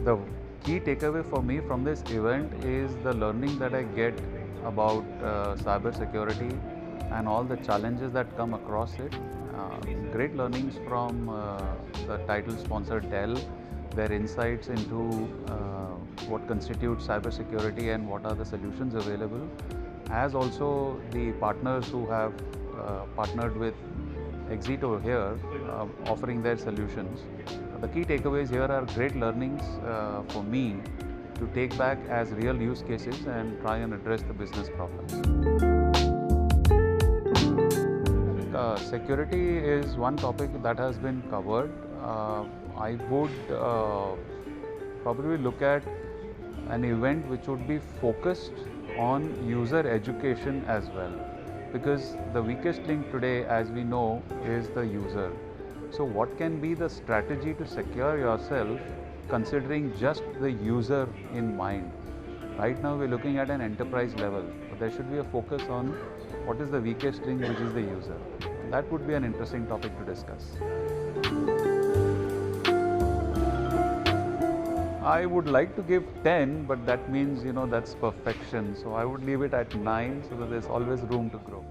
the key takeaway for me from this event is the learning that I get about cyber security and all the challenges that come across it. Great learnings from the title sponsor Dell, their insights into what constitutes cyber security and what are the solutions available, as also the partners who have partnered with 𝐒𝐻𝐧 over here, offering their solutions. The key takeaways here are great learnings for me to take back as real use cases and try and address the business problems. Security is one topic that has been covered. I would probably look at an event which would be focused on user education as well, because the weakest link today, as we know, is the user. So what can be the strategy to secure yourself considering just the user in mind? Right now we're looking at an enterprise level, but there should be a focus on what is the weakest link, which is the user. That would be an interesting topic to discuss. I would like to give 10, but that means, that's perfection. So I would leave it at 9 so that there's always room to grow.